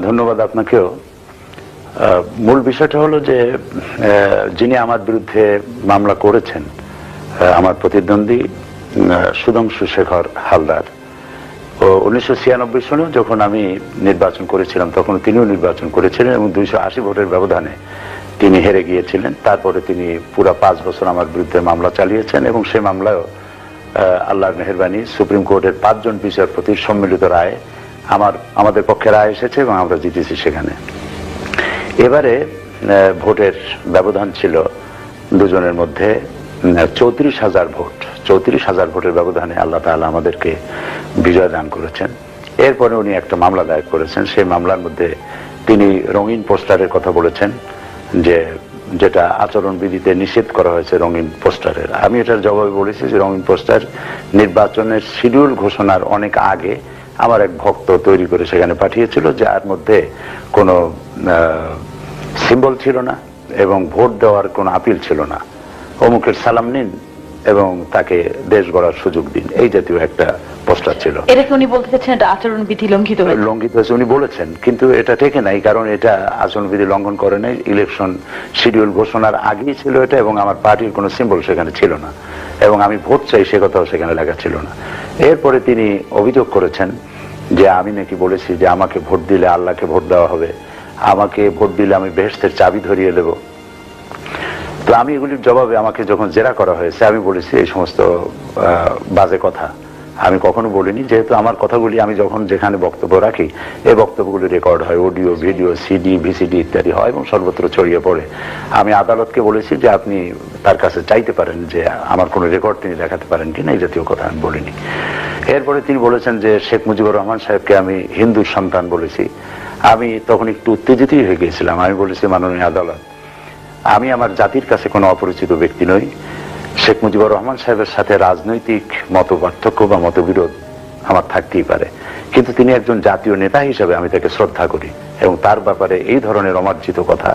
ধন্যবাদ আপনাকেও। মূল বিষয়টা হলো যে যিনি আমার বিরুদ্ধে মামলা করেছেন, আমার প্রতিদ্বন্দ্বী সুধাংশু শেখর হালদার, 1996 সনে যখন আমি নির্বাচন করেছিলাম তখন তিনিও নির্বাচন করেছিলেন এবং 280 ভোটের ব্যবধানে তিনি হেরে গিয়েছিলেন। তারপরে তিনি পুরো 5 বছর আমার বিরুদ্ধে মামলা চালিয়েছেন এবং সেই মামলায় আল্লাহর মেহেরবানি সুপ্রিম কোর্টের 5 জন বিচারপতির সম্মিলিত রায় আমাদের পক্ষে রায় এসেছে এবং আমরা জিতেছি সেখানে। এবারে ভোটের ব্যবধান ছিল দুজনের মধ্যে 34,000 ভোট। 34,000 ভোটের ব্যবধানে আল্লাহ তাআলা আমাদেরকে বিজয় দান করেছেন। এরপরে উনি একটা মামলা দায়ের করেছেন। সেই মামলার মধ্যে তিনি রঙিন পোস্টারের কথা বলেছেন, যেটা আচরণবিধিতে নিষেধ করা হয়েছে রঙিন পোস্টারের। আমি এটার জবাবে বলেছি যে রঙিন পোস্টার নির্বাচনের শিডিউল ঘোষণার অনেক আগে আমার এক ভক্ত তৈরি করে সেখানে পাঠিয়েছিল, যার মধ্যে কোনো সিম্বল ছিল না এবং ভোট দেওয়ার কোনো আপিল ছিল না। অমুকের সালাম নিন এবং তাকে দেশ গড়ার সুযোগ দিন, এই জাতীয় একটা পোস্টার ছিল। এটা কি উনি বলতে চাচ্ছেন এটা আচরণবিধি লঙ্ঘিত হয়েছে উনি বলেছেন, কিন্তু এটা ঠেকে নাই, কারণ এটা আচরণবিধি লঙ্ঘন করে নাই। ইলেকশন শিডিউল ঘোষণার আগেই ছিল এটা এবং আমার পার্টির কোনো সিম্বল সেখানে ছিল না এবং আমি ভোট চাই সে কথাও সেখানে লেখা ছিল না। এরপরে তিনি অভিযোগ করেছেন যে আমি নাকি বলেছি যে আমাকে ভোট দিলে আল্লাহকে ভোট দেওয়া হবে, আমাকে ভোট দিলে আমি বেহেশতের চাবি ধরিয়ে দেব। তো আমি এগুলির জবাবে আমাকে যখন জেরা করা হয়েছে আমি বলেছি এই সমস্ত বাজে কথা আমি কখনো বলিনি, যেহেতু আমার কথাগুলি আমি যখন যেখানে বক্তব্য রাখি এই বক্তব্যগুলি রেকর্ড হয়, অডিও, ভিডিও, সিডি, ভিসিডি ইত্যাদি হয় এবং সর্বত্র ছড়িয়ে পড়ে। আমি আদালতকে বলেছি যে আপনি তার কাছে চাইতে পারেন যে আমার কোনো রেকর্ড তিনি দেখাতে পারেন কিনা, এই জাতীয় কথা আমি বলিনি। এরপরে তিনি বলেছেন যে শেখ মুজিবুর রহমান সাহেবকে আমি হিন্দুর সন্তান বলেছি। আমি তখন একটু উত্তেজিতই হয়ে গিয়েছিলাম। আমি বলেছি, মাননীয় আদালত, আমি আমার জাতির কাছে কোনো অপরিচিত ব্যক্তি নই। শেখ মুজিবুর রহমান সাহেবের সাথে রাজনৈতিক মত পার্থক্য বা মতবিরোধ আমার থাকতেই পারে, কিন্তু তিনি একজন জাতীয় নেতা হিসেবে আমি তাকে শ্রদ্ধা করি এবং তার ব্যাপারে এই ধরনের অমার্জিত কথা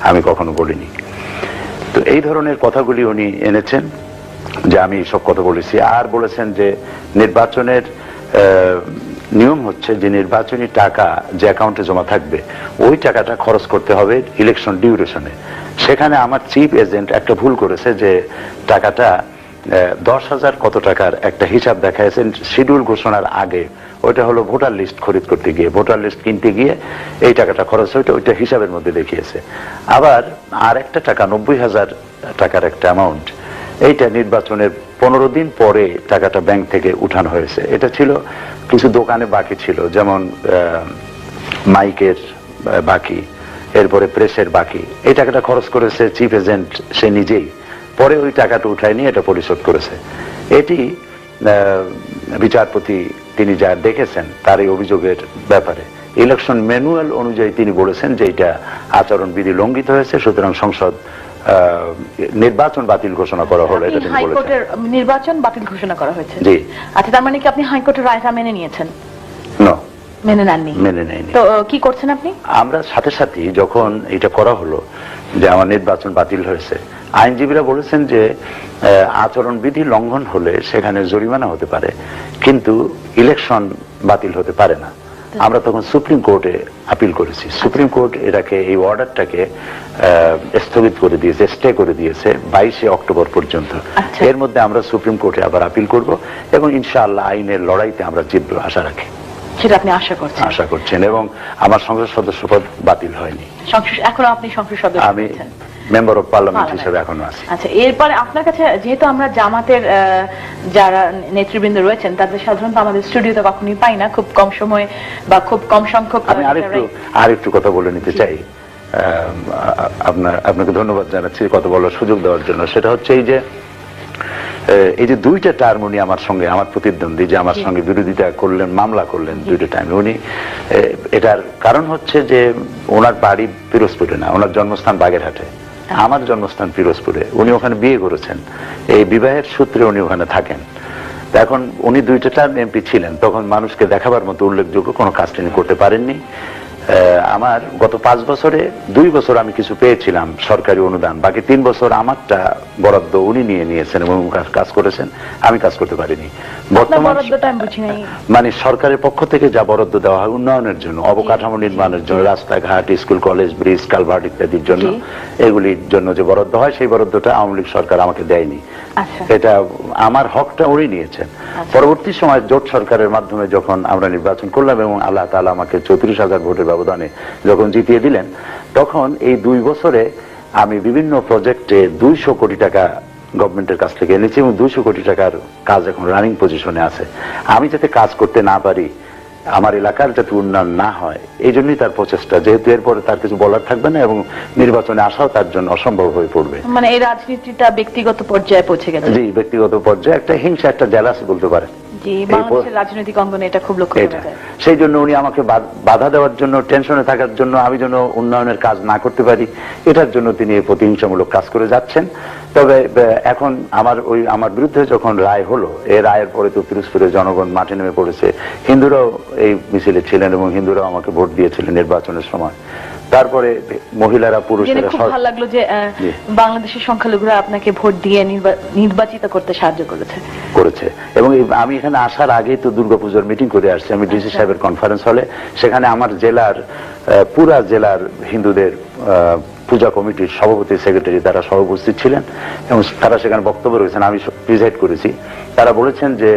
আমি কখনো বলিনি। তো এই ধরনের কথাগুলি উনি এনেছেন যে আমি সব কথা বলেছি। আর বলেছেন যে নির্বাচনের নিয়ম হচ্ছে যে নির্বাচনী টাকা যে অ্যাকাউন্টে জমা থাকবে ওই টাকাটা খরচ করতে হবে ইলেকশন ডিউরেশনে। সেখানে আমার চিফ এজেন্ট একটা ভুল করেছে যে টাকাটা 10,000 কত টাকার একটা হিসাব দেখাইছেন শিডিউল ঘোষণার আগে। ওইটা হলো ভোটার লিস্ট খরিদ করতে গিয়ে, ভোটার লিস্ট কিনতে গিয়ে এই টাকাটা খরচ হইতো, ওইটা হিসাবের মধ্যে দেখিয়েছে। আবার আর একটা টাকা 90,000 টাকার একটা অ্যামাউন্ট, এইটা নির্বাচনের 15 দিন পরে টাকাটা ব্যাংক থেকে উঠানো হয়েছে। এটা ছিল কিছু দোকানে বাকি ছিল, যেমন মাইকের বাকি, এরপরে প্রেসের বাকি। এই টাকাটা খরচ করেছে চিফ এজেন্ট সে নিজেই, পরে ওই টাকাটা উঠায় নিয়ে এটা পরিশোধ করেছে। এটি বিচারপতি তিনি যা দেখেছেন তার এই অভিযোগের ব্যাপারে ইলেকশন ম্যানুয়াল অনুযায়ী তিনি বলেছেন যে এটা আচরণবিধি লঙ্ঘিত হয়েছে, সুতরাং সংসদ নির্বাচন বাতিল ঘোষণা করা হলো। এটা তিনি বলেছেন নির্বাচন বাতিল ঘোষণা করা হয়েছে। জি। আচ্ছা, তার মানে কি আপনি হাইকোর্টের রায়টা মেনে নিয়েছেন? না, মেনে নেননি। মেনে নেয়নি। তো কি করছেন আপনি? আমরা সাথে সাথে যখন এটা করা হলো যে আমার নির্বাচন বাতিল হয়েছে, আইনজীবীরা বলেছেন যে আচরণবিধি লঙ্ঘন হলে সেখানে জরিমানা হতে পারে, কিন্তু ইলেকশন বাতিল হতে পারে না। আমরা তখন সুপ্রিম কোর্টে আপিল করেছি। সুপ্রিম কোর্ট এটাকে, এই অর্ডারটাকে স্থগিত করে দিয়েছে, স্টে করে দিয়েছে 22শে অক্টোবর পর্যন্ত। এর মধ্যে আমরা সুপ্রিম কোর্টে আবার আপিল করব এবং ইনশাআল্লাহ আইনের লড়াইতে আমরা জিতব আশা রাখি। সেটা আপনি আশা করছেন? আশা করছেন। এবং আমার সংসদ সদস্য পদ বাতিল হয়নি। এখনো আপনি সংসদ সদস্য? আমি মেম্বার অফ পার্লামেন্ট হিসেবে এখনো আছি। আচ্ছা, এরপরে আপনার কাছে, যেহেতু আমরা জামাতের যারা নেতৃবৃন্দ রয়েছেন তাদের সাধারণত আমাদের স্টুডিওতে কখনোই পাই না, খুব কম সময় বা খুব কম সংখ্যক। আমি আরেকটু কথা বলে নিতে চাই। আপনাকে ধন্যবাদ জানাচ্ছি কথা বলার সুযোগ দেওয়ার জন্য। সেটা হচ্ছে এই যে 2টা টার্ম উনি আমার সঙ্গে, আমার প্রতিদ্বন্দ্বী যে আমার সঙ্গে বিরোধিতা করলেন, মামলা করলেন 2টা টাইমে, উনি এটার কারণ হচ্ছে যে ওনার বাড়ি পিরোজপুরে না, ওনার জন্মস্থান বাগেরহাটে, আমার জন্মস্থান পিরোজপুরে। উনি ওখানে বিয়ে করেছেন, এই বিবাহের সূত্রে উনি ওখানে থাকেন। এখন উনি 2টা টার্ম এমপি ছিলেন, তখন মানুষকে দেখাবার মতো উল্লেখযোগ্য কোনো কাজ তিনি করতে পারেননি আমার গত 5 বছরে 2 বছর আমি কিছু পেয়েছিলাম সরকারি অনুদান, বাকি 3 বছর আমারটা বরাদ্দ উনি নিয়েছেন এবং কাজ করেছেন, আমি কাজ করতে পারিনি। মানে সরকারের পক্ষ থেকে যা বরাদ্দ দেওয়া হয় উন্নয়নের জন্য, অবকাঠামো নির্মাণের জন্য, রাস্তাঘাট, স্কুল কলেজ, ব্রিজ, কালভার্ট ইত্যাদির জন্য, এগুলির জন্য যে বরাদ্দ হয় সেই বরাদ্দটা আওয়ামী লীগ সরকার আমাকে দেয়নি। এটা আমার হকটা উনি নিয়েছেন। পরবর্তী সময় জোট সরকারের মাধ্যমে যখন আমরা নির্বাচন করলাম এবং আল্লাহ তাআলা আমাকে 34,000 ভোটের ব্যবধানে যখন জিতিয়ে দিলেন, তখন এই 2 বছরে আমি বিভিন্ন প্রজেক্টে 200 কোটি টাকা গভর্নমেন্টের কাছ থেকে এনেছি এবং 200 কোটি টাকার কাজ এখন রানিং পজিশনে আছে। আমি যাতে কাজ করতে না পারি, আমার এলাকার যাতে উন্নয়ন না হয়, এই জন্যই তার প্রচেষ্টা, যেহেতু এরপরে তার কিছু বলার থাকবে না এবং নির্বাচনে আসাও তার জন্য অসম্ভব হয়ে পড়বে। মানে এই রাজনীতিটা ব্যক্তিগত পর্যায়ে পৌঁছে গেছে। জি, ব্যক্তিগত পর্যায়ে একটা হিংসা, একটা জেলাসি বলতে পারেন। জি, বাংলাদেশের রাজনৈতিক অঙ্গনে এটা খুব লক্ষ্য করা যায়। সেই জন্য উনি আমাকে বাধা দেওয়ার জন্য, টেনশনে থাকার জন্য, আমি যেন উন্নয়নের কাজ না করতে পারি, এটার জন্য তিনি এই প্রতিহিংসামূলক কাজ করে যাচ্ছেন। তবে এখন আমার বিরুদ্ধে যখন রায় হলো, এই রায়ের পরে তো পিরোজপুরে জনগণ মাঠে নেমে পড়েছে, হিন্দুরাও এই মিছিলে ছিলেন এবং হিন্দুরাও আমাকে ভোট দিয়েছিলেন নির্বাচনের সময়। তারপরে মহিলারা, পুরুষেরা। খুব ভালো লাগলো যে বাংলাদেশের সংখ্যালঘুরা আপনাকে ভোট দিয়ে নির্বাচিত করতে সাহায্য করেছে। এবং আমি এখানে আসার আগেই তো দুর্গাপূজার মিটিং করে আসছি আমি ডিসি সাহেবের কনফারেন্স হলে। সেখানে আমার জেলার, পুরা জেলার হিন্দুদের পূজা কমিটির সভাপতি, সেক্রেটারি তারা সহ উপস্থিত ছিলেন এবং তারা সেখানে বক্তব্য রেখেছেন, আমি প্রিজাইড করেছি। তারা বলেছেন যে,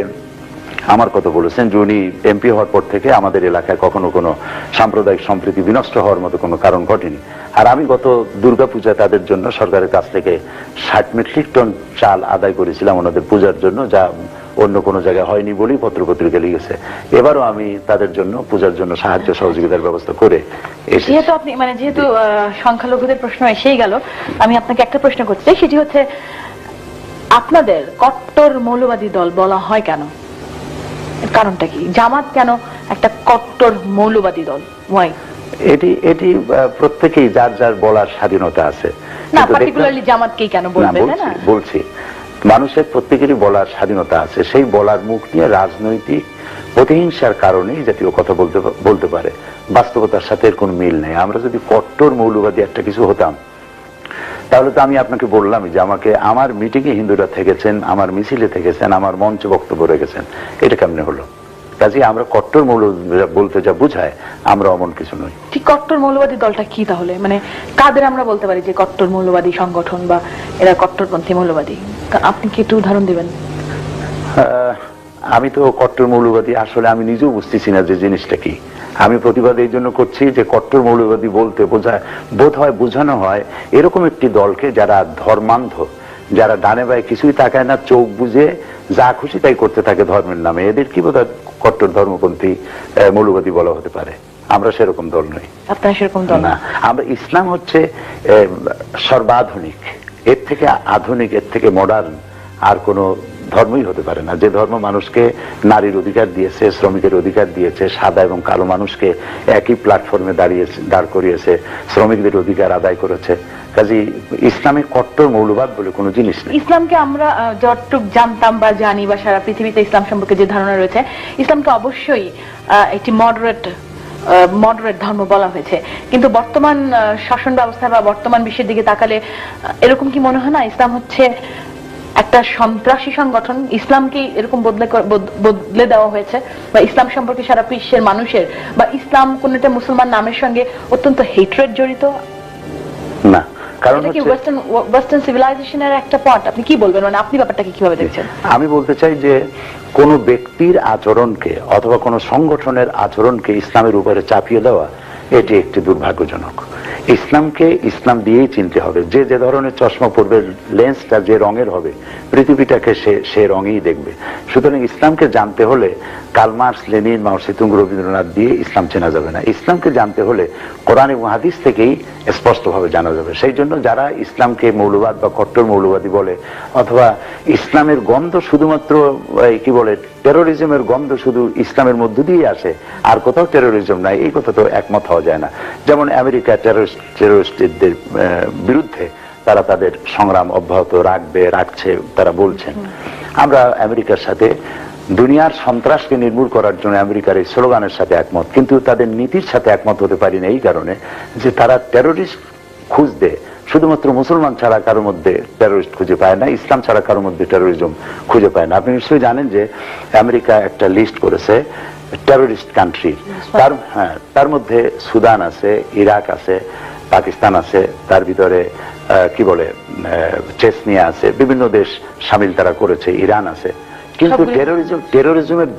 আমার কথা বলেছেন যে উনি এমপি হওয়ার পর থেকে আমাদের এলাকায় কখনো কোনো সাম্প্রদায়িক সম্প্রীতি বিনষ্ট হওয়ার মতো কোনো কারণ ঘটেনি। আর আমি গত দুর্গাপূজায় তাদের জন্য সরকারের কাছ থেকে 60 মেট্রিক টন চাল আদায় করেছিলাম ওনাদের পূজার জন্য, যা অন্য কোনো জায়গায় হয়নি বলেই পত্রপত্রিকা লিখেছে। এবারও আমি তাদের জন্য পূজার জন্য সাহায্য সহযোগিতার ব্যবস্থা করে এসেছি। যেহেতু সংখ্যালঘুদের প্রশ্ন এসেই গেল, আমি আপনাকে একটা প্রশ্ন করতে চাই, সেটি হচ্ছে আপনাদের কট্টর মৌলবাদী দল বলা হয় কেন? কারণটা কি? জামাত কেন একটা কট্টর মৌলবাদী দল? এটি প্রত্যেকেই যার যার বলার স্বাধীনতা আছে। না, পার্টিকুলারলি জামাতকেই কেন বলবেন? না, বলছি মানুষের প্রত্যেকেরই বলার স্বাধীনতা আছে। সেই বলার মুখ নিয়ে রাজনৈতিক প্রতিহিংসার কারণেই জাতীয় কথা বলতে পারে, বাস্তবতার সাথে এর কোনো মিল নেই। আমরা যদি কট্টর মৌলবাদী একটা কিছু হতাম, তাহলে তো আমি আপনাকে বললামই যে আমাকে আমার মিটিং এ হিন্দুরা থেকেছেন, আমার মিছিলে থেকেছেন, আমার মঞ্চে বক্তব্য রেখেছেন। এটা কেমনে হলো? কাজে আমরা কট্টর মৌলবাদী বলতে যা বোঝায়, আমরা অমন কিছু নই। ঠিক কট্টর মৌলবাদী দলটা কি তাহলে? মানে কাদের আমরা বলতে পারি যে কট্টর মৌলবাদী সংগঠন বা এরা কট্টরপন্থী মৌলবাদী? আপনি কি একটু উদাহরণ দিবেন? আমি তো কট্টর মৌলবাদী আসলে আমি নিজেও বুঝতেছি না যে জিনিসটা কি। আমি প্রতিবাদ এই জন্য করছি যে কট্টর মৌলবাদী বলতে বোঝানো হয় এরকম একটি দলকে যারা ধর্মান্ধ, যারা ডানে বায়ে কিছুই তাকায় না, চোখ বুঝে যা খুশি তাই করতে থাকে ধর্মের নামে। এদের কি বোধহয় কট্টর ধর্মপন্থী মৌলবাদী বলা হতে পারে? আমরা সেরকম দল নই। আপনারা সেরকম দল না। আমরা, ইসলাম হচ্ছে সর্বাধুনিক, এর থেকে আধুনিক, এর থেকে মডার্ন আর কোনো ধর্মই হতে পারে না। যে ধর্ম মানুষকে নারীর অধিকার দিয়েছে, শ্রমিকের অধিকার দিয়েছে, সাদা এবং কালো মানুষকে একই প্ল্যাটফর্মে দাঁড় করিয়েছে, শ্রমিকদের অধিকার আদায় করেছে। কাজে ইসলামে কট্টর মৌলবাদ বলে কোনো জিনিস নেই। ইসলামকে আমরা যতটুকু জানতাম বা জানি, বা সারা পৃথিবীতে ইসলাম সম্পর্কে যে ধারণা রয়েছে, ইসলামকে অবশ্যই একটি মডারেট ধর্ম বলা হয়েছে। কিন্তু বর্তমান শাসন ব্যবস্থা বা বর্তমান বিশ্বের দিকে তাকালে এরকম কি মনে হয় না ইসলাম হচ্ছে একটা সন্ত্রাসী সংগঠন? ইসলামকে এরকম বদলে দেওয়া হয়েছে, বা ইসলাম সম্পর্কে সারা বিশ্বের মানুষের, বা ইসলাম কোন একটা মুসলমান নামের সঙ্গে অত্যন্ত হেট্রেড জড়িত না। কারণ কি ওয়েস্টার্ন সিভিলাইজেশনের একটা পার্ট? আপনি কি বলবেন? মানে আপনি ব্যাপারটাকে কিভাবে দেখছেন? আমি বলতে চাই যে কোন ব্যক্তির আচরণকে অথবা কোন সংগঠনের আচরণকে ইসলামের উপরে চাপিয়ে দেওয়া, এটি একটি দুর্ভাগ্যজনক। ইসলামকে ইসলাম দিয়েই চিনতে হবে। যে যে ধরনের চশমা পড়বে, লেন্সটা যে রঙের হবে, পৃথিবীটাকে সে রঙেই দেখবে। সুতরাং ইসলামকে জানতে হলে কার্ল মার্কস, লেনিন, মাও সেতুং, রবীন্দ্রনাথ দিয়ে ইসলাম চেনা যাবে না। ইসলামকে জানতে হলে কোরআন এবং হাদিস থেকেই স্পষ্টভাবে জানা যাবে। সেই জন্য যারা ইসলামকে মৌলবাদ বা কট্টর মৌলবাদী বলে, অথবা ইসলামের গন্ধ শুধুমাত্র কি বলে, টেরোরিজমের গন্ধ শুধু ইসলামের মধ্য দিয়ে আসে, আর কোথাও টেরোরিজম নাই, এই কথা তো একমত হওয়া যায় না। যেমন আমেরিকা টেরোরিস্টদের বিরুদ্ধে তারা তাদের সংগ্রাম অব্যাহত রাখছে, তারা বলছেন। আমরা আমেরিকার সাথে দুনিয়ার সন্ত্রাসকে নির্মূল করার জন্য আমেরিকার এই স্লোগানের সাথে একমত, কিন্তু তাদের নীতির সাথে একমত হতে পারি না এই কারণে যে তারা টেরোরিস্ট খুঁজতে শুধুমাত্র মুসলমান ছাড়া কারোর মধ্যে টেরোরিস্ট খুঁজে পায় না, ইসলাম ছাড়া কারোর মধ্যে টেরোরিজম খুঁজে পায় না। আপনি নিশ্চয়ই জানেন যে আমেরিকা একটা লিস্ট করেছে টেরোরিস্ট কান্ট্রির, তার মধ্যে সুদান আছে, ইরাক আছে, পাকিস্তান আছে, তার ভিতরে কি বলে চেচনিয়া আছে, বিভিন্ন দেশ সামিল তারা করেছে, ইরান আছে। কিন্তু টেরোরিজমের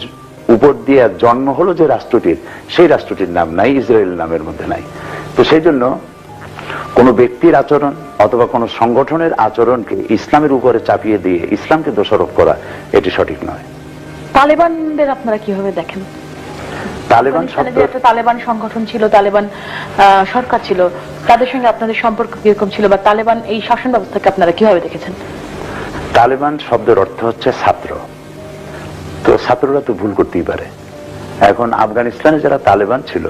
উপর দিয়ে জন্ম হলো যে রাষ্ট্রটির, সেই রাষ্ট্রটির নাম নাই, ইসরায়েল নামের মধ্যে নাই। তো সেই জন্য কোন ব্যক্তির আচরণ অথবা কোন সংগঠনের আচরণকে ইসলামের উপরে চাপিয়ে দিয়ে ইসলামকে দোষারোপ করা এটি সঠিক নয়। তালেবানদের আপনারা কিভাবে দেখেন? তালেবান তালেবান সংগঠন ছিল, তালেবান সরকার ছিল, তাদের সঙ্গে আপনাদের সম্পর্ক কিরকম ছিল, বা তালেবান এই শাসন ব্যবস্থাকে আপনারা কিভাবে দেখেছেন? তালেবান শব্দের অর্থ হচ্ছে ছাত্র, তো ছাত্ররা তো ভুল করতেই পারে। এখন আফগানিস্তানে যারা তালেবান ছিল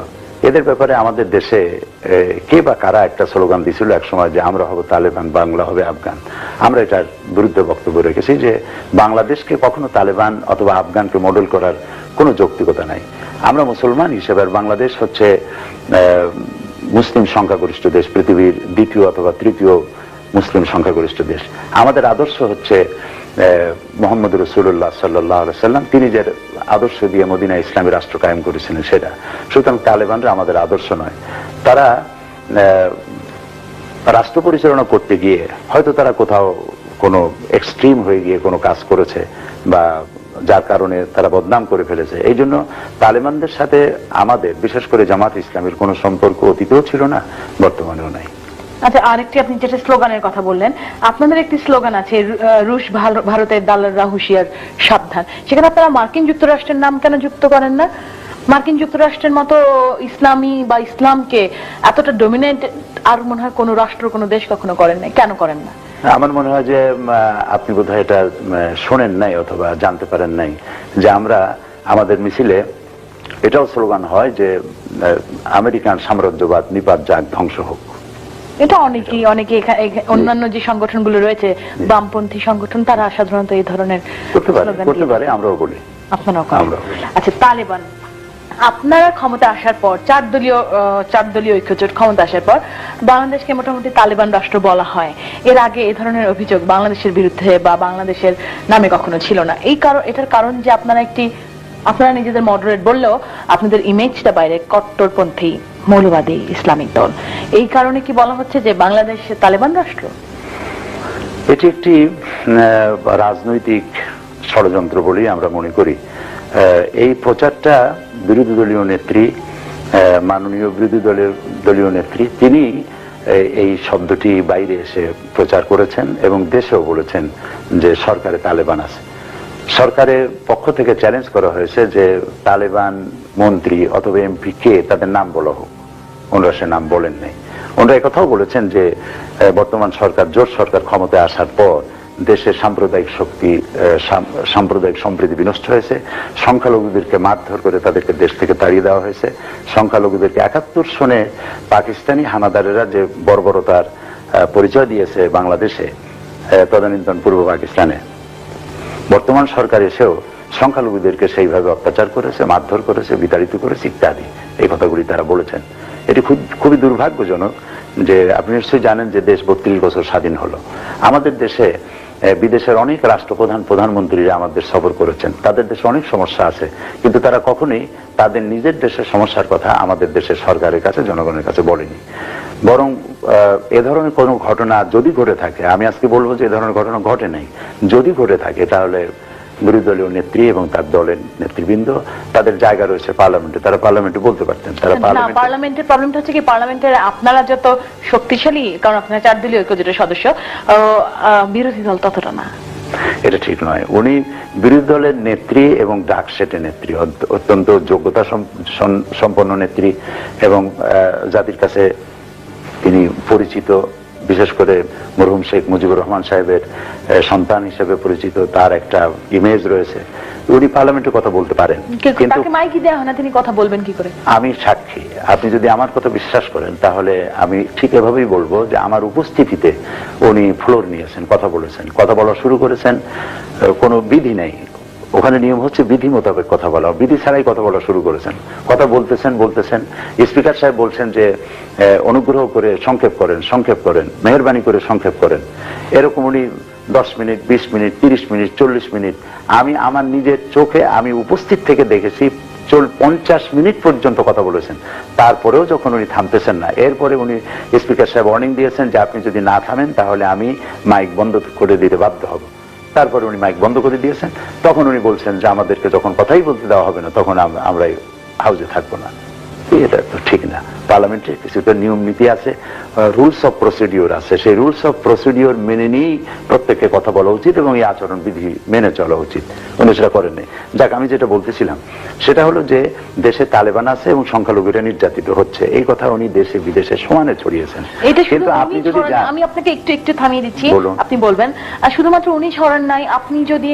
এদের ব্যাপারে আমাদের দেশে কে বা কারা একটা স্লোগান দিছিল এক সময় যে আমরা হব তালেবান, বাংলা হবে আফগান। আমরা এটার বিরুদ্ধে বক্তব্য রেখেছি যে বাংলাদেশকে কখনো তালেবান অথবা আফগানকে মডেল করার কোনো যৌক্তিকতা নাই। আমরা মুসলমান হিসেবে, আর বাংলাদেশ হচ্ছে মুসলিম সংখ্যাগরিষ্ঠ দেশ, পৃথিবীর দ্বিতীয় অথবা তৃতীয় মুসলিম সংখ্যাগরিষ্ঠ দেশ। আমাদের আদর্শ হচ্ছে মোহাম্মদ রাসূলুল্লাহ সাল্লাল্লাহু আলাইহি সাল্লাম, তিনি যে আদর্শ দিয়ে মদিনা ইসলামী রাষ্ট্র কায়েম করেছিলেন সেটা। সুতরাং তালেবানরা আমাদের আদর্শ নয়। তারা রাষ্ট্র পরিচালনা করতে গিয়ে হয়তো তারা কোথাও কোনো এক্সট্রিম হয়ে গিয়ে কোনো কাজ করেছে বা যার কারণে তারা বদনাম করে ফেলেছে। এই জন্য তালেবানদের সাথে আমাদের, বিশেষ করে জামাত ইসলামের কোনো সম্পর্ক অতীতেও ছিল না, বর্তমানেও নাই। আচ্ছা, আরেকটি আপনি যেটা স্লোগানের কথা বললেন, আপনাদের একটি স্লোগান আছে রুশ ভারতের দালালরা হুঁশিয়ার সাবধান, সেখানে আপনারা মার্কিন যুক্তরাষ্ট্রের নাম কেন যুক্ত করেন না? মার্কিন যুক্তরাষ্ট্রের মতো ইসলামী বা ইসলামকে এতটা ডমিনেন্ট আর মনে হয় কোনো রাষ্ট্র, কোনো দেশ কখনো করেন নাই, কেন করেন না? আমার মনে হয় যে আপনি বোধহয় এটা শোনেন নাই অথবা জানতে পারেন নাই যে আমরা আমাদের মিছিলে এটাও স্লোগান হয় যে আমেরিকান সাম্রাজ্যবাদ নিপাত যাক, ধ্বংস হোক। এটা অনেকে অন্যান্য যে সংগঠনগুলো রয়েছে, বামপন্থী সংগঠন, তারা সাধারণত এই ধরনের করতে পারে, আমরাও বলি। আচ্ছা, তালেবান আপনারা ক্ষমতা আসার পর, চার দলীয় ঐক্যজোট ক্ষমতা আসার পর বাংলাদেশকে মোটামুটি তালেবান রাষ্ট্র বলা হয়। এর আগে এই ধরনের অভিযোগ বাংলাদেশের বিরুদ্ধে বা বাংলাদেশের নামে কখনো ছিল না। এটার কারণ যে আপনারা নিজেদের মডারেট বললেও আপনাদের ইমেজটা বাইরে কট্টরপন্থী মৌলবাদী ইসলামিক দল। এই কারণে কি বলা হচ্ছে যে বাংলাদেশ তালেবান রাষ্ট্র? এটি একটি রাজনৈতিক ষড়যন্ত্র বলেই আমরা মনে করি। এই প্রচারটা বিরোধী দলীয় নেত্রী, মাননীয় বিরোধী দলীয় নেত্রী, তিনি এই শব্দটি বাইরে এসে প্রচার করেছেন এবং দেশেও বলেছেন যে সরকারে তালেবান আছে। সরকারের পক্ষ থেকে চ্যালেঞ্জ করা হয়েছে যে তালেবান মন্ত্রী অথবা এমপি কে, তাদের নাম বলা হোক। ওনারা সে নাম বলেন নাই। ওনারা একথাও বলেছেন যে বর্তমান সরকার, জোট সরকার ক্ষমতায় আসার পর দেশের সাম্প্রদায়িক শক্তি, সাম্প্রদায়িক সম্প্রীতি বিনষ্ট হয়েছে, সংখ্যালঘুদেরকে মারধর করে তাদেরকে দেশ থেকে তাড়িয়ে দেওয়া হয়েছে, সংখ্যালঘুদেরকে ৭১ সনে পাকিস্তানি হানাদারেরা যে বর্বরতার পরিচয় দিয়েছে বাংলাদেশে, তদানীন্তন পূর্ব পাকিস্তানে, বর্তমান সরকার এসেও সংখ্যালঘুদেরকে সেইভাবে অত্যাচার করেছে, মারধর করেছে, বিতাড়িত করেছে ইত্যাদি, এই কথাগুলি তারা বলেছেন। এটি খুবই দুর্ভাগ্যজনক যে আপনি নিশ্চয়ই জানেন যে দেশ ৩২ বছর স্বাধীন হলো। আমাদের দেশে বিদেশের অনেক রাষ্ট্রপ্রধান, প্রধানমন্ত্রীরা আমাদের সফর করেছেন। তাদের দেশে অনেক সমস্যা আছে, কিন্তু তারা কখনোই তাদের নিজের দেশের সমস্যার কথা আমাদের দেশের সরকারের কাছে, জনগণের কাছে বলেনি। বরং এ ধরনের কোনো ঘটনা যদি ঘটে থাকে, আমি আজকে বলবো যে এ ধরনের ঘটনা ঘটে নাই, যদি ঘটে থাকে তাহলে বিরোধী দলীয় নেত্রী এবং তার দলের নেতৃবৃন্দ, তাদের জায়গা রয়েছে পার্লামেন্টে, তারা পার্লামেন্টে বলতে পারতেন। তারা পার্লামেন্টের প্রবলেমটা হচ্ছে কি, পার্লামেন্টের আপনারা যত শক্তিশালী, কারণ আপনারা ৪ দলীয় ঐক্যজোটের সদস্য, বিরোধী দল ততটা না। এটা ঠিক নয়। উনি বিরোধী দলের নেত্রী এবং ডাকসেটের নেত্রী, অত্যন্ত যোগ্যতা সম্পন্ন নেত্রী এবং জাতির কাছে তিনি পরিচিত। বিশেষ করে মরহুম শেখ মুজিবুর রহমান সাহেবের সন্তান হিসেবে পরিচিত, তার একটা ইমেজ রয়েছে। উনি পার্লামেন্টে কথা বলতে পারেন, কিন্তু তাকে মাইক দেওয়া হয় না, তিনি কথা বলবেন কি করে? আমি সাক্ষী। আপনি যদি আমার কথা বিশ্বাস করেন তাহলে আমি ঠিক এভাবেই বলবো যে আমার উপস্থিতিতে উনি ফ্লোর নিয়েছেন, কথা বলেছেন, কথা বলা শুরু করেছেন। কোনো বিধি নেই, ওখানে নিয়ম হচ্ছে বিধি মোতাবেক কথা বলা, বিধি ছাড়াই কথা বলা শুরু করেছেন, কথা বলতেছেন, স্পিকার সাহেব বলছেন যে অনুগ্রহ করে সংক্ষেপ করেন, মেহেরবানি করে সংক্ষেপ করেন। এরকম উনি 10 মিনিট, 20 মিনিট, 30 মিনিট, 40 মিনিট, আমি আমার নিজের চোখে আমি উপস্থিত থেকে দেখেছি 50 মিনিট পর্যন্ত কথা বলেছেন। তারপরেও যখন উনি থামতেছেন না, এরপরে উনি স্পিকার সাহেব ওয়ার্নিং দিয়েছেন যে আপনি যদি না থামেন তাহলে আমি মাইক বন্ধ করে দিতে বাধ্য হব। তারপরে উনি মাইক বন্ধ করে দিয়েছেন। তখন উনি বলছেন যে আমাদেরকে যখন কথাই বলতে দেওয়া হবে না তখন আমরা হাউসে থাকবো না। এটা তো ঠিক না। পার্লামেন্টের কিছু তো নিয়ম নীতি আছে, রুলস অফ প্রসিডিওর আছে, সেই রুলস অফ প্রসিডিওর মেনে নিয়েই প্রত্যেককে কথা বলা উচিত এবং এই আচরণ বিধি মেনে চলা উচিত। উনি সেটা করেননি। যাক, আমি যেটা বলতেছিলাম সেটা হলো যে দেশে তালেবান আছে এবং সংখ্যালঘুরা নির্যাতিত হচ্ছে, এই কথা উনি দেশে বিদেশে সমানে ছড়িয়েছেন। কিন্তু আপনি যদি আমি আপনাকে একটু থামিয়ে দিচ্ছি, আপনি বলবেন শুধুমাত্র উনি ছড়ান নাই, আপনি যদি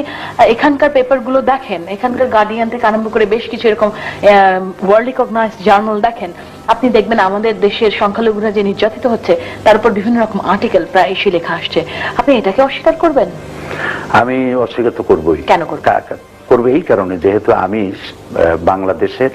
এখানকার পেপারগুলো দেখেন, এখানকার গার্ডিয়ান থেকে আরম্ভ করে বেশ কিছু এরকম ওয়ার্ল্ড রিকগনাইজড জার্নাল দেখেন, আপনি দেখবেন আমাদের দেশের সংখ্যালঘুরা যে নির্যাতিত হচ্ছে তার উপর বিভিন্ন রকম আর্টিকেল প্রায় এসে লেখা আসছে। আপনি এটাকে অস্বীকার করবেন? আমি অস্বীকার তো করবোই। কেন করবো? এই কারণে যেহেতু আমি বাংলাদেশের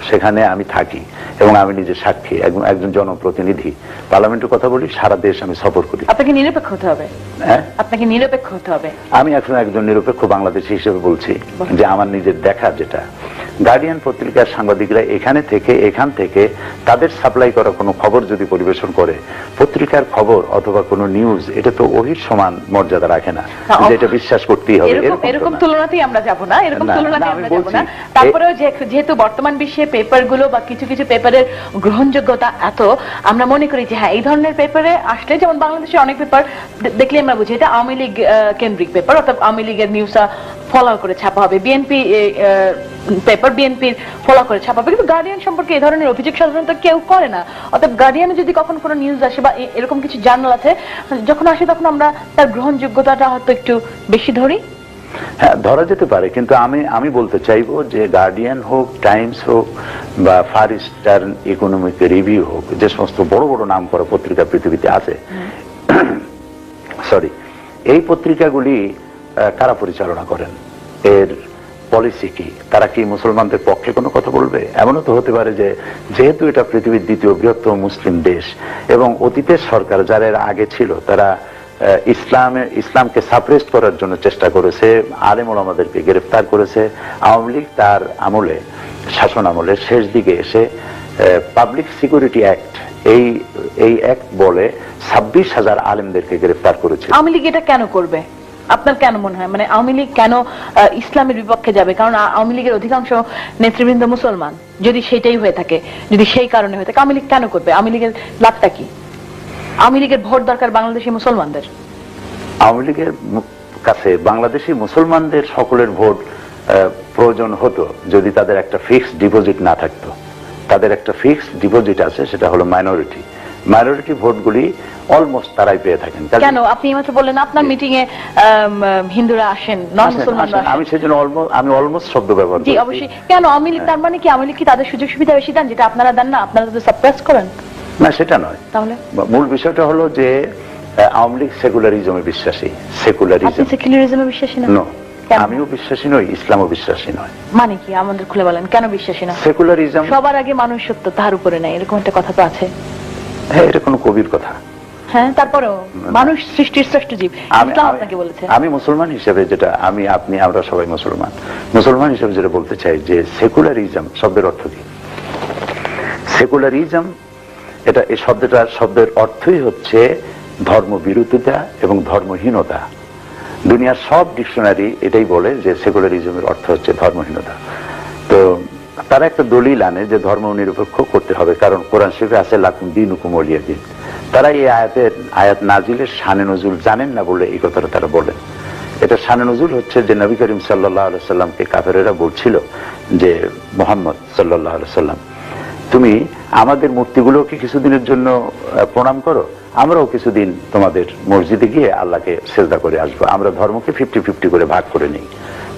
সেখানে আমি থাকি এবং আমি নিজে সাক্ষী, একজন জনপ্রতিনিধি, পার্লামেন্টের কথা বলি, সারা দেশ আমি সফর করি। আপনাকে নিরপেক্ষ হতে হবে। হ্যাঁ, আপনাকে নিরপেক্ষ হতে হবে। আমি এখন একজন নিরপেক্ষ বাংলাদেশী হিসেবে বলছি যে আমার নিজের দেখা যেটা, গার্ডিয়ান পত্রিকার সাংবাদিকরা এখান থেকে তাদের সাপ্লাই করা কোনো খবর যদি পরিবেশন করে, পত্রিকার খবর অথবা কোনো নিউজ, এটা তো ওহির সমান মর্যাদা রাখে না, যেটা বিশ্বাস করতেই হবে। এরকম তুলনাতেই আমরা যাব না, এরকম তুলনাতেই আমরা যাব না। তারপরেও যেহেতু বর্তমান বিশ্বে পেপারগুলো বা কিছু পেপারের গ্রহণযোগ্যতা এত, আমরা মনে করি যে হ্যাঁ, এই ধরনের পেপারে আসলে, যেমন বাংলাদেশে অনেক পেপার দেখলে আমরা বুঝি এটা আওয়ামী লীগ কেন্দ্রিক পেপার, অর্থাৎ আওয়ামী লীগের নিউজটা ফলো করে ছাপা হবে, বিএনপি পেপার বিএনপির ফলো করে ছাপা হবে। কিন্তু গার্ডিয়ান সম্পর্কে এই ধরনের অভিযোগ সাধারণত কেউ করে না। অর্থাৎ গার্ডিয়ানে যদি কখনো কোনো নিউজ আসে বা এরকম কিছু জার্নাল আছে যখন আসে, তখন আমরা তার গ্রহণযোগ্যতাটা হয়তো একটু বেশি ধরি। হ্যাঁ, ধরা যেতে পারে, কিন্তু আমি বলতে চাইবো যে গার্ডিয়ান হোক, টাইমস হোক বা ফার ইস্টার্ন ইকোনমিক রিভিউ হোক, যে সমস্ত বড় বড় নাম করা পত্রিকা পৃথিবীতে আছে, সরি, এই পত্রিকাগুলি কারা পরিচালনা করেন, এর পলিসি কি, তারা কি মুসলমানদের পক্ষে কোনো কথা বলবে? এমনও তো হতে পারে যে যেহেতু এটা পৃথিবীর দ্বিতীয় বৃহত্তম মুসলিম দেশ এবং অতীতের সরকার যারা এর আগে ছিল তারা ইসলামকে সাপ্রেস করার জন্য চেষ্টা করেছে, আলেম ওলামাদেরকে গ্রেফতার করেছে। আওয়ামী লীগ তার আমলে, শাসন আমলে শেষ দিকে এসে পাবলিক সিকিউরিটি অ্যাক্ট, এই অ্যাক্ট বলে 26,000 আলেমদেরকে গ্রেফতার করেছে। আওয়ামী লীগ এটা কেন করবে? আপনার কেন মনে হয়, মানে আওয়ামী লীগ কেন ইসলামের বিপক্ষে যাবে? কারণ আওয়ামী লীগের অধিকাংশ নেতৃবৃন্দ মুসলমান। যদি সেটাই হয়ে থাকে, যদি সেই কারণে হয়ে থাকে, আওয়ামী লীগ কেন করবে? আওয়ামী লীগের লাভটা কি? আওয়ামী লীগের ভোট দরকার বাংলাদেশি মুসলমানদের। আওয়ামী লীগের কাছে বাংলাদেশি মুসলমানদের সকলের ভোট প্রয়োজন হতো যদি তাদের একটা ফিক্সড ডিপোজিট না থাকতো। তাদের একটা ফিক্সড ডিপোজিট আছে, সেটা হলো মাইনরিটি ভোটগুলি অলমোস্ট তারাই পেয়ে থাকেন। কেন? আপনি মাত্র বললেন আপনার মিটিং এ হিন্দুরা আসেন, নন মুসলমানরা আসেন। আমি সেজন্য অলমোস্ট শব্দ ব্যবহার করি। জি, অবশ্যই। কেন আওয়ামী লীগ, তার মানে কি আওয়ামী লীগ কি তাদের সুযোগ সুবিধা বেশি দেন যেটা আপনারা দেন না? আপনারা তো সাপ্রেস করেন। না, সেটা নয়। তাহলে মূল বিষয়টা হলো যে আওয়ামী লীগ সেকুলারিজমে বিশ্বাসী। সেকুলারিজমে বিশ্বাসী না? আমিও বিশ্বাসী নই, ইসলামও বিশ্বাসী নয়। মানে কি আমাদের খুলে বলেন, কেন বিশ্বাসী না? সেকুলারিজম সবার আগে মানুষ সত্য, তার উপরে নাই, এরকম একটা কথা তো আছে। হ্যাঁ, এটা কোনো কবির কথা। হ্যাঁ, তারপরেও মানুষ সৃষ্টির শ্রেষ্ঠ জীব, ইসলাম আপনাকে বলেছে। আমি মুসলমান হিসেবে যেটা, আমরা সবাই মুসলমান হিসেবে যেটা বলতে চাই যে সেকুলারিজম শব্দের অর্থ কি? সেকুলারিজম, এটা এই শব্দের অর্থই হচ্ছে ধর্মবিরোধিতা এবং ধর্মহীনতা। দুনিয়ার সব ডিকশনারি এটাই বলে যে সেকুলারিজমের অর্থ হচ্ছে ধর্মহীনতা। তো তারা একটা দলিল আনে যে ধর্ম নিরপেক্ষ করতে হবে, কারণ কোরআন শরীফে আছে লাকুম দীনুকুম ওয়ালিয়া দীন। তারা এই আয়াত নাজিলের শানে নজুল জানেন না বলে এই কথাটা তারা বলেন। এটা শানে নজুল হচ্ছে যে নবী করিম সাল্লাল্লাহু আলাইহি সাল্লামকে কাফেরেরা বলছিল যে মুহাম্মদ সাল্লাল্লাহু আলাইহি সাল্লাম, তুমি আমাদের মূর্তিগুলোকে কিছুদিনের জন্য প্রণাম করো, আমরাও কিছুদিন তোমাদের মসজিদে গিয়ে আল্লাহকে সেজদা করে আসবো, আমরা ধর্মকে 50-50 করে ভাগ করে নিই।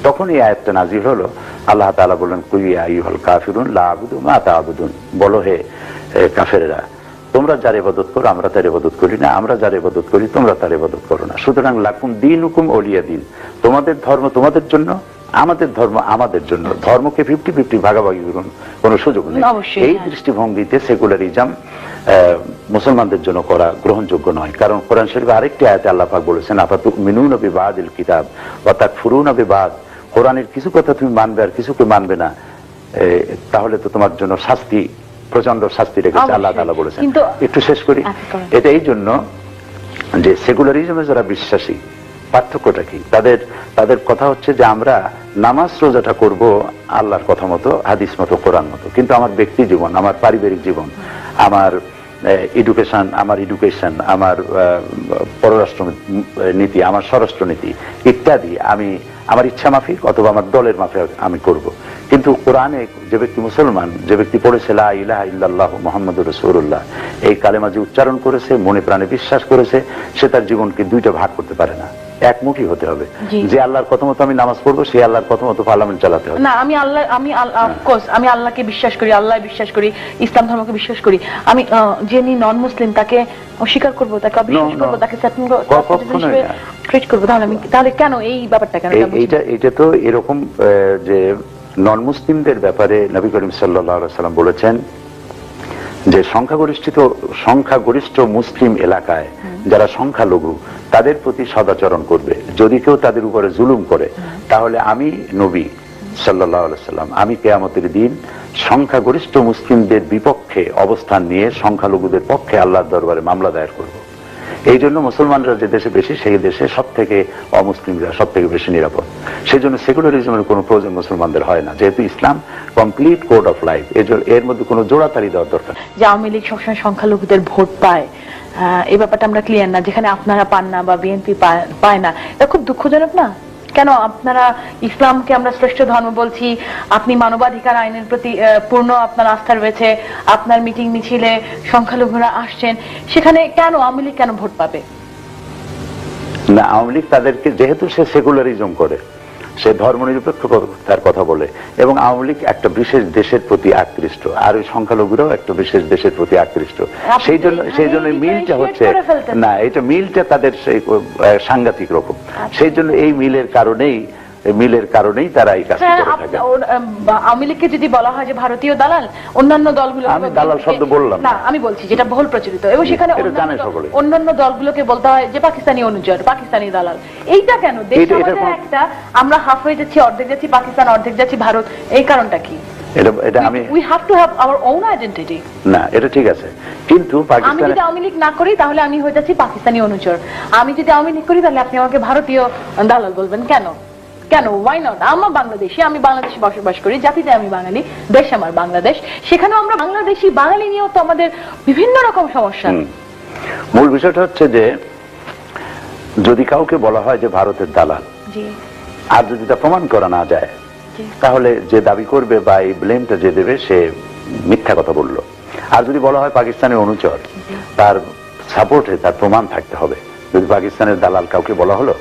তখন এই আয়াতটা নাজিল হলো। আল্লাহ তাআলা বললেন কুল ইয়া আইয়ুহাল কাফিরুন লা আ'বুদু মা তা'বুদুন, বলো হে কাফেরেরা, তোমরা যার ইবাদত করো আমরা তার ইবাদত করি না, আমরা যার ইবাদত করি তোমরা তার ইবাদত করো না। সুতরাং লাকুম দীনুকুম ওলিয়া দিন, তোমাদের ধর্ম তোমাদের জন্য, আমাদের ধর্ম আমাদের জন্য, ধর্মকে 50-50 ভাগাভাগি করুন কোনো সুযোগ নেই। অবশ্যই, এই হ্যাঁ। দৃষ্টিভঙ্গিতে সেকুলারিজম মুসলমানদের জন্য করা গ্রহণযোগ্য নয়। কারণ কোরআন শরীফে আরেকটি আয়াতে আল্লাহ পাক বলেছেন, আফাতুমিনুনা বিবাদিল কিতাব ওয়া তাকফুরুনা বিবাদ, কোরআনের কিছু কথা তুমি মানবে আর কিছুকে মানবে না, তাহলে তো তোমার জন্য শাস্তি, প্রচন্ড শাস্তি রেখেছে আল্লাহ তাআলা বলেছেন। একটু শেষ করি। এটা এই জন্য যে সেকুলারিজমে যারা বিশ্বাসী, পার্থক্যটা কি? তাদের কথা হচ্ছে যে আমরা নামাজ রোজাটা করব আল্লাহর কথা মতো, হাদিস মতো, কোরআন মতো, কিন্তু আমার ব্যক্তি জীবন, আমার পারিবারিক জীবন, আমার এডুকেশন, আমার পররাষ্ট্র নীতি, আমার স্বরাষ্ট্র নীতি ইত্যাদি আমি আমার ইচ্ছা মাফিক অথবা আমার দলের মাফিক আমি করব। কিন্তু কোরআনে যে ব্যক্তি মুসলমান, যে ব্যক্তি পড়েছে লা ইলাহা ইল্লাল্লাহু মুহাম্মাদুর রাসূলুল্লাহ, এই কালেমা যে উচ্চারণ করেছে, মনে প্রাণে বিশ্বাস করেছে, সে তার জীবনকে দুইটা ভাগ করতে পারে না, একমুখী হতে হবে। যে আল্লাহর কথা মতো আমি নামাজ পড়বো, সে আল্লাহর কথা মতো পার্লামেন্ট চালাতে হবে। না, আমি আল্লাহকে বিশ্বাস করি, আল্লাহ বিশ্বাস করি, ইসলাম ধর্মকে বিশ্বাস করি, আমি যিনি নন মুসলিম তাকে অস্বীকার করবো, তাকে অবিশ্বাস করবো, তাকে ট্রিট করবো, তাহলে কেন এই ব্যাপারটা কেন? এইটা তো এরকম যে নন মুসলিমদের ব্যাপারে নবী করিম সাল্লাল্লাহু আলাইহি ওয়াসাল্লাম বলেছেন যে সংখ্যাগরিষ্ঠ মুসলিম এলাকায় যারা সংখ্যালঘু তাদের প্রতি সদাচরণ করবে। যদি কেউ তাদের উপরে জুলুম করে, তাহলে আমি নবী সাল্লাল্লাহু আলাইহি ওয়াসাল্লাম, আমি কিয়ামতের দিন সংখ্যাগরিষ্ঠ মুসলিমদের বিপক্ষে অবস্থান নিয়ে সংখ্যালঘুদের পক্ষে আল্লাহর দরবারে মামলা দায়ের করব। এই জন্য মুসলমানরা যে দেশে বেশি, সেই দেশে সব থেকে অমুসলিমরা সব থেকে বেশি নিরাপদ। সেই জন্য সেকুলারিজমের কোনো প্রয়োজন মুসলমানদের হয় না, যেহেতু ইসলাম কমপ্লিট কোড অফ লাইফ। এর মধ্যে কোনো জোড়াতাড়ি দেওয়ার দরকার। যে আওয়ামী লীগ সবসময় সংখ্যালঘুদের ভোট পায়, এই ব্যাপারটা আমরা ক্লিয়ার না, যেখানে আপনারা পান না বা বিএনপি পায় না, এটা খুব দুঃখজনক না? কেন আপনারা ইসলামকে আমরা শ্রেষ্ঠ ধর্ম বলছি, আপনি মানবাধিকার আইনের প্রতি পূর্ণ আপনার আস্থা রয়েছে, আপনার মিটিং মিছিলে সংখ্যালঘুরা আসছেন, সেখানে কেন আওয়ামী লীগ কেন ভোট পাবে? না, আওয়ামী লীগ তাদেরকে, যেহেতু সে সেকুলারিজম করে, সে ধর্মনিরপেক্ষতার কথা বলে, এবং আওয়ামী লীগ একটা বিশেষ দেশের প্রতি আকৃষ্ট, আর ওই সংখ্যালঘুরাও একটা বিশেষ দেশের প্রতি আকৃষ্ট। সেই জন্য মিলটা হচ্ছে না, এটা মিলটা তাদের সেই সাংঘাতিক রকম। সেই জন্য এই মিলের কারণেই তারা এই কাজ করে থাকে। আওয়ামী লীগকে যদি বলা হয় যে ভারতীয় দালাল, অন্যান্য দলগুলো, আমি দালাল শব্দ বললাম না, আমি বলছি যেটা বহুল প্রচলিত, এবং সেখানে অন্যান্য দলগুলোকে বলতে হয় যে পাকিস্তানি অনুচর, পাকিস্তানি দালাল। এইটা কেন? দেশ আমাদের একটা, আমরা হাফ হয়ে যাচ্ছি, অর্ধেক যাচ্ছি পাকিস্তান, অর্ধেক যাচ্ছি ভারত, এই কারণটা কি? We have to have our own identity. না, এটা ঠিক আছে, কিন্তু আমি যদি আওয়ামী লীগ না করি তাহলে আমি হয়ে যাচ্ছি পাকিস্তানি অনুচর, আমি যদি আওয়ামী লীগ করি তাহলে আপনি আমাকে ভারতীয় দালাল বলবেন কেন? Why not? আমার বাংলাদেশি, আমি বাংলাদেশে বসবাস করি, জাতিতে আমি বাঙালি, দেশ আমার বাংলাদেশ, সেখানেও আমরা বাংলাদেশি বাঙালি নিয়েও তো আমাদের বিভিন্ন রকম সমস্যা। মূল বিষয়টা হচ্ছে যে যদি কাউকে বলা হয় যে ভারতের দালাল, আর যদি তা প্রমাণ করা না যায়, তাহলে যে দাবি করবে বা এই ব্লেমটা যে দেবে সে মিথ্যা কথা বলল। আর যদি বলা হয় পাকিস্তানের অনুচর, তার সাপোর্টে তার প্রমাণ থাকতে হবে। যদি পাকিস্তানের দালাল কাউকে বলা হলো,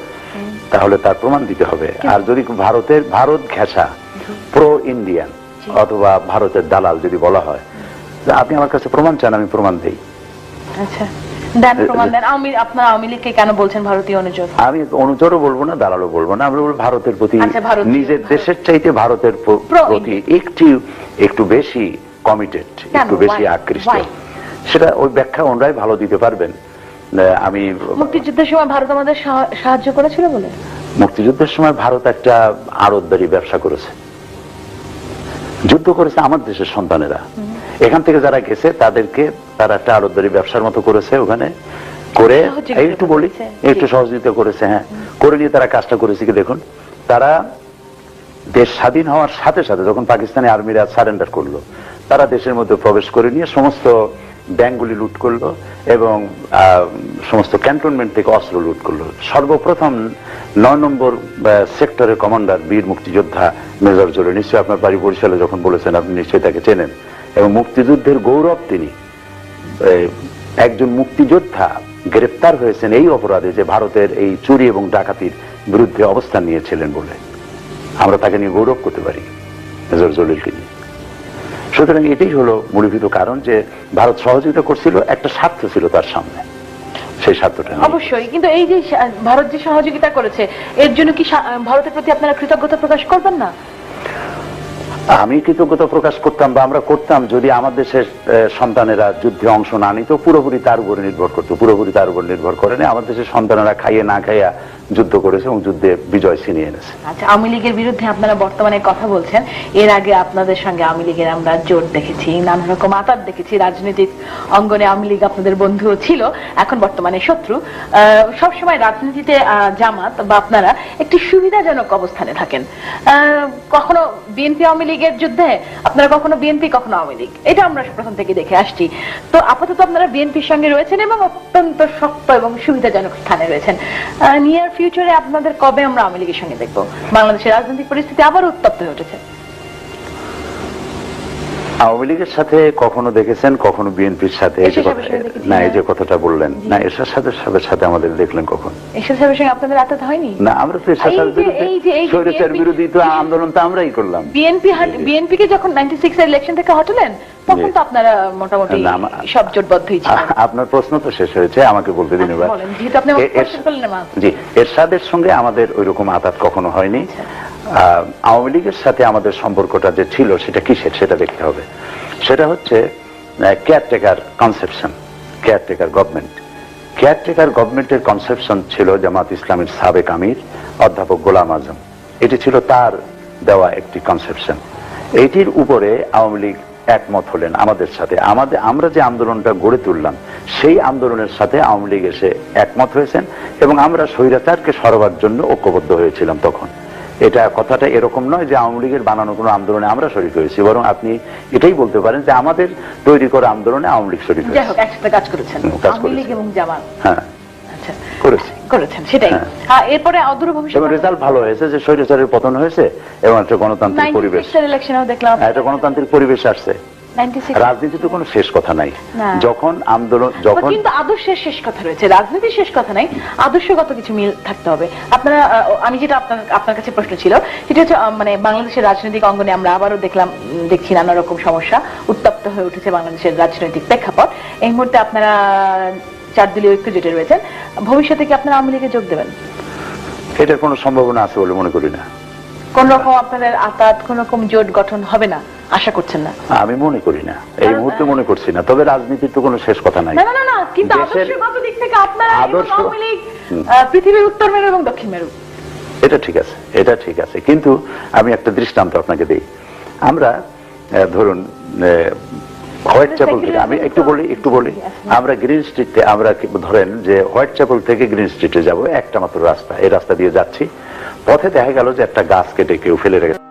তাহলে তার প্রমাণ দিতে হবে। আর যদি ভারত ঘেঁষা প্রো ইন্ডিয়ান অথবা ভারতের দালাল যদি বলা হয়, আপনি আমার কাছে প্রমাণ চান, আমি প্রমাণ দেই। আচ্ছা, দেন প্রমাণ দেন। আপনার আওয়ামী লীগকে কেন বলছেন ভারতীয় অনুচর? আমি অনুচরও বলবো না, দালালও বলবো না, আমরা বলবো ভারতের প্রতি, নিজের দেশের চাইতে ভারতের প্রতি একটু বেশি কমিটেড, একটু বেশি আকৃষ্ট। সেটা ওই ব্যাখ্যা ওনারাই ভালো দিতে পারবেন। আমি মুক্তিযুদ্ধের সময় ভারত আমাদের সাহায্য করেছিল বলে, মুক্তিযুদ্ধের সময় ভারত একটা আড়তদারি ব্যবসা করেছে, যুদ্ধ করেছে আমার দেশের সন্তানেরা। এখান থেকে যারা গেছে তাদেরকে তারা একটা আড়তদারি ব্যবসার মতো করেছে, ওখানে করে একটু বলি একটু সহযোগিতা করেছে। হ্যাঁ, করে নিয়ে তারা কাজটা করেছে কি দেখুন, তারা দেশ স্বাধীন হওয়ার সাথে সাথে যখন পাকিস্তানি আর্মিরা সারেন্ডার করলো, তারা দেশের মধ্যে প্রবেশ করে নিয়ে সমস্ত ব্যাংকগুলি লুট করলো এবং সমস্ত ক্যান্টনমেন্ট থেকে অস্ত্র লুট করলো। সর্বপ্রথম 9 নম্বর সেক্টরের কমান্ডার বীর মুক্তিযোদ্ধা মেজর জোরে, নিশ্চয়ই আপনার বাড়ি বরিশালে যখন বলেছেন আপনি নিশ্চয়ই তাকে চেনেন, এবং মুক্তিযুদ্ধের গৌরব তিনি। একজন মুক্তিযোদ্ধা গ্রেপ্তার হয়েছেন এই অপরাধে যে ভারতের এই চুরি এবং ডাকাতির বিরুদ্ধে অবস্থান নিয়েছিলেন বলে আমরা তাকে নিয়ে গৌরব করতে পারি, মেজর জলিলকে নিয়ে। সুতরাং এটাই হলো মূলীভূত কারণ যে ভারত সহযোগিতা করছিল, একটা স্বার্থ ছিল তার সামনে। সেই স্বার্থটা নেই। অবশ্যই, কিন্তু এই যে ভারত যে সহযোগিতা করেছে এর জন্য কি ভারতের প্রতি আপনারা কৃতজ্ঞতা প্রকাশ করবেন না? আমি কৃতজ্ঞতা প্রকাশ করতাম বা আমরা করতাম যদি আমার দেশের সন্তানেরা যুদ্ধে অংশ না নিত, পুরোপুরি তার উপরে নির্ভর করতো। পুরোপুরি তার উপর নির্ভর করে না, আমার দেশের সন্তানেরা খাইয়ে না খাইয়া যুদ্ধ করেছে এবং যুদ্ধে বিজয় ছিনিয়ে এনেছে। আচ্ছা, আওয়ামী লীগের বিরুদ্ধে আপনারা বর্তমানে কথা বলছেন, এর আগে আপনাদের সঙ্গে আওয়ামী লীগের আমরা জোট দেখেছি, নানা রকম আতাত দেখেছি, রাজনৈতিক অঙ্গনে আওয়ামী লীগ আপনাদের বন্ধুও ছিল, এখন বর্তমানে শত্রু। সবসময় রাজনীতিতে জামাত বা আপনারা একটি সুবিধাজনক অবস্থানে থাকেন। কখনো বিএনপি আওয়ামী লীগের যুদ্ধে আপনারা কখনো বিএনপি কখনো আওয়ামী লীগ, এটা আমরা প্রথম থেকে দেখে আসছি। তো আপাতত আপনারা বিএনপির সঙ্গে রয়েছেন এবং অত্যন্ত শক্ত এবং সুবিধাজনক স্থানে রয়েছেন। নিয়ার ফিউচারে আপনাদের কবে আমরা আওয়ামী লীগের সঙ্গে দেখবো? বাংলাদেশের রাজনৈতিক পরিস্থিতি আবার উত্তপ্ত হয়ে উঠেছে। আওয়ামী লীগের সাথে কখনো দেখেছেন, কখনো বিএনপির সাথে? না, এই যে কথাটা বললেন না, এরশাদ সাহেবের সাথে আমাদের দেখলেন কখন? এরশাদ সাহেবের সঙ্গে আপনাদের আতাত হয়নি? না, আমরা তো এরশাদ সাহেবের স্বৈরাচার বিরোধী তো আন্দোলন তো আমরাই করলাম। বিএনপি কে যখন 96 এর ইলেকশন থেকে হটালেন তখন তো আপনারা মোটামুটি সব জোটবদ্ধই ছিলেন। আপনার প্রশ্ন তো শেষ হয়েছে, আমাকে বলতে দিন এবার। যেহেতু আপনি কোশ্চেন করলেন না। জি, এরশাদের সঙ্গে আমাদের ওইরকম আতাত কখনো হয়নি। আওয়ামী লীগের সাথে আমাদের সম্পর্কটা যে ছিল সেটা কিসের, সেটা দেখতে হবে। সেটা হচ্ছে caretaker conception, caretaker government. Caretaker গভর্নমেন্টের কনসেপশন ছিল জামাত ইসলামের সাবেক আমির অধ্যাপক গোলাম আজম, এটি ছিল তার দেওয়া একটি কনসেপশন। এইটির উপরে আওয়ামী লীগ একমত হলেন আমাদের সাথে। আমরা যে আন্দোলনটা গড়ে তুললাম সেই আন্দোলনের সাথে আওয়ামী লীগ এসে একমত হয়েছেন এবং আমরা স্বৈরাচারকে সরাবার জন্য ঐক্যবদ্ধ হয়েছিলাম তখন। এটা কথাটা এরকম নয় যে আওয়ামী লীগের বানানো কোনো আন্দোলনে আমরা শরীক হয়েছি, বরং আপনি এটাই বলতে পারেন যে আমাদের তৈরি করা আন্দোলনে আওয়ামী লীগ শরীক হয়েছে। একসাথে কাজ করেছেন আওয়ামী লীগ এবং জামাত? হ্যাঁ, আচ্ছা, করেছেন সেটাই। এরপরে অদূর ভবিষ্যতে এবং রেজাল্ট ভালো হয়েছে যে স্বৈরাচারের পতন হয়েছে এবং একটা গণতান্ত্রিক পরিবেশ, একটা গণতান্ত্রিক পরিবেশ আসছে। রাজনীতি তো কোনো শেষ কথা নাই। যখন আন্দোলন, যখন কিন্তু আদর্শের শেষ কথা রয়েছে, রাজনীতির শেষ কথা নাই, আদর্শগত কিছু মিল থাকতে হবে। আপনারা, আমি যেটা আপনার কাছে প্রশ্ন ছিল সেটা হচ্ছে মানে বাংলাদেশের রাজনৈতিক অঙ্গনে আমরা আবারও দেখছি নানা রকম সমস্যা, উত্তপ্ত হয়ে উঠেছে বাংলাদেশের রাজনৈতিক প্রেক্ষাপট। এই মুহূর্তে আপনারা 4 দলীয় ঐক্য জোটে রয়েছেন, ভবিষ্যতে কি আপনারা আওয়ামী লীগে যোগ দেবেন? এটার কোনো সম্ভাবনা আছে বলে মনে করি না। কোন রকম আপনাদের আতাত, কোন রকম জোট গঠন হবে না আশা করছেন না? আমি মনে করি না, এই মুহূর্তে মনে করছি না। তবে রাজনীতির তো কোনো শেষ কথা নাই। না, কিন্তু আদর্শগত দিক থেকে আপনারা আওয়ামী লীগ পৃথিবীর উত্তর মেরু এবং দক্ষিণ মেরু। এটা ঠিক আছে, এটা ঠিক আছে, কিন্তু আমি একটা দৃষ্টান্ত আপনাকে দিই। আমরা ধরুন হোয়াইট চ্যাপেল থেকে, আমি একটু বলি, আমরা গ্রিন স্ট্রিটে, আমরা ধরেন যে হোয়াইট চ্যাপেল থেকে গ্রিন স্ট্রিটে যাব, একটা মাত্র রাস্তা, এই রাস্তা দিয়ে যাচ্ছি, পথে দেখা গেল যে একটা গাছ কেটে কেউ ফেলে রেখেছে।